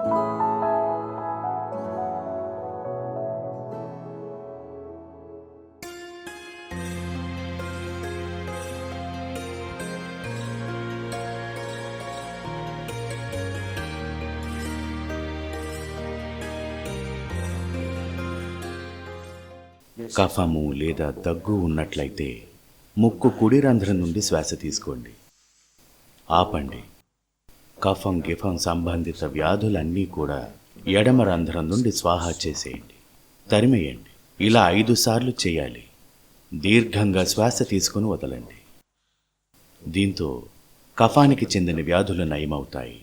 కఫము లేదా దగ్గు ఉన్నట్లయితే ముక్కు కుడి రంధ్రం నుండి శ్వాస తీసుకోండి. ఆపండి. కఫం గిఫం సంబంధిత వ్యాధులన్నీ కూడా ఎడమ రంధ్రం నుండి స్వాహా చేసేయండి, తరిమేయండి. ఇలా 5 సార్లు చేయాలి. దీర్ఘంగా శ్వాస తీసుకుని వదలండి. దీంతో కఫానికి చెందిన వ్యాధులు నయమవుతాయి.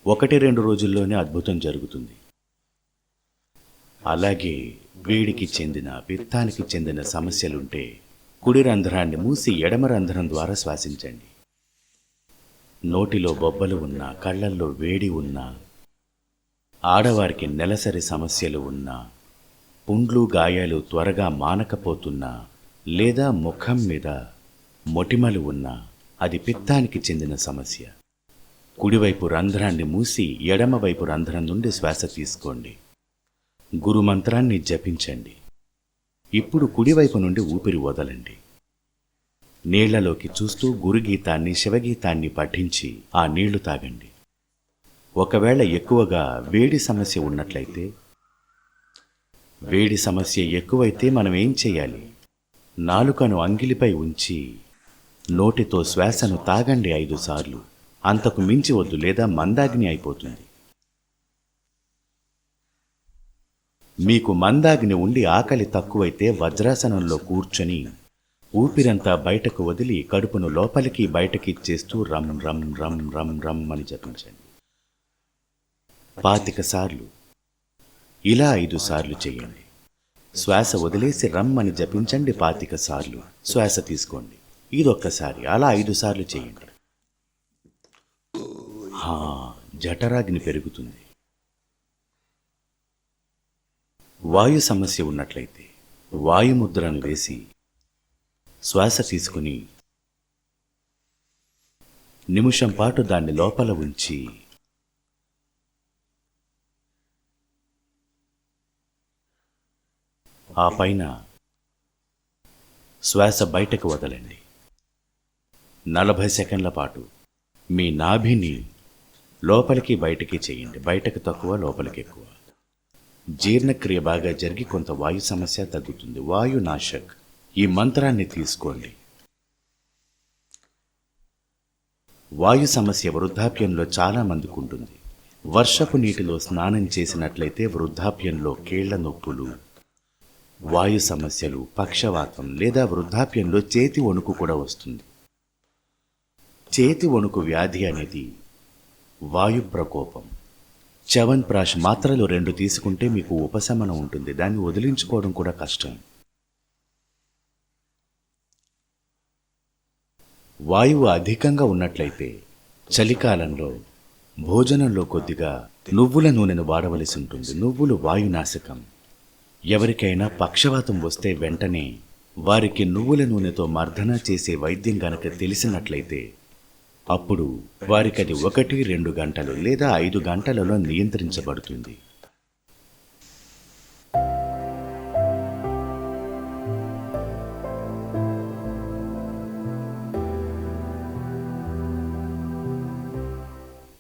1-2 రోజుల్లోనే అద్భుతం జరుగుతుంది. అలాగే వేడికి చెందిన, పిత్తానికి చెందిన సమస్యలుంటే కుడి రంధ్రాన్ని మూసి ఎడమ రంధ్రం ద్వారా శ్వాసించండి. నోటిలో బొబ్బలు ఉన్నా, కళ్ళల్లో వేడి ఉన్నా, ఆడవారికి నెలసరి సమస్యలు ఉన్నా, పుండ్లు గాయాలు త్వరగా మానకపోతున్నా, లేదా ముఖం మీద మొటిమలు ఉన్నా అది పిత్తానికి చెందిన సమస్య. కుడివైపు రంధ్రాన్ని మూసి ఎడమవైపు రంధ్రం నుండి శ్వాస తీసుకోండి. గురుమంత్రాన్ని జపించండి. ఇప్పుడు కుడివైపు నుండి ఊపిరి వదలండి. నీళ్లలోకి చూస్తూ గురుగీతాన్ని, శివగీతాన్ని పఠించి ఆ నీళ్లు తాగండి. ఒకవేళ ఎక్కువగా వేడి సమస్య ఉన్నట్లయితే, వేడి సమస్య ఎక్కువైతే మనం ఏం చేయాలి? నాలుకను అంగిలిపై ఉంచి నోటితో శ్వాసను తాగండి 5 సార్లు. అంతకు మించి వద్దు, లేదా మందాగ్ని అయిపోతుంది. మీకు మందాగ్ని ఉండి ఆకలి తక్కువైతే వజ్రాసనంలో కూర్చొని ఊపిరంతా బయటకు వదిలి కడుపును లోపలికి బయటకి చేస్తూ రమ్ రమ్ రమ్ రమ్ రమ్ అని జపించండి 25 సార్లు. ఇలా 5 సార్లు చేయండి. శ్వాస వదిలేసి రమ్ అని జపించండి 25 సార్లు. శ్వాస తీసుకోండి. ఇదొక్కసారి. అలా 5 సార్లు చేయండి. జఠరాగ్ని పెరుగుతుంది. వాయు సమస్య ఉన్నట్లయితే వాయుముద్రను వేసి శ్వాస తీసుకుని నిమిషం పాటు దాన్ని లోపల ఉంచి ఆ పైన శ్వాస బయటకు వదలండి. 40 సెకండ్ల పాటు మీ నాభిని లోపలికి బయటికి చేయండి. బయటకు తక్కువ, లోపలికి ఎక్కువ. జీర్ణక్రియ బాగా జరిగి కొంత వాయు సమస్య తగ్గుతుంది. వాయునాశక్ ఈ మంత్రాన్ని తీసుకోండి. వాయు సమస్య వృద్ధాప్యంలో చాలా మందికి ఉంటుంది. వర్షపు నీటిలో స్నానం చేసినట్లయితే వృద్ధాప్యంలో కీళ్ల నొప్పులు, వాయు సమస్యలు, పక్షవాతం లేదా వృద్ధాప్యంలో చేతి వణుకు కూడా వస్తుంది. చేతి వణుకు వ్యాధి అనేది వాయు ప్రకోపం. చ్యవన్ప్రాష్ మాత్రలు 2 తీసుకుంటే మీకు ఉపశమనం ఉంటుంది. దాన్ని వదిలించుకోవడం కూడా కష్టం. వాయువు అధికంగా ఉన్నట్లయితే చలికాలంలో భోజనంలో కొద్దిగా నువ్వుల నూనెను వాడవలసి ఉంటుంది. నువ్వులు వాయునాశకం. ఎవరికైనా పక్షవాతం వస్తే వెంటనే వారికి నువ్వుల నూనెతో మర్దన చేసే వైద్యం గనక తెలిసినట్లయితే అప్పుడు వారికి అది 1-2 గంటలు లేదా 5 గంటలలో నియంత్రించబడుతుంది.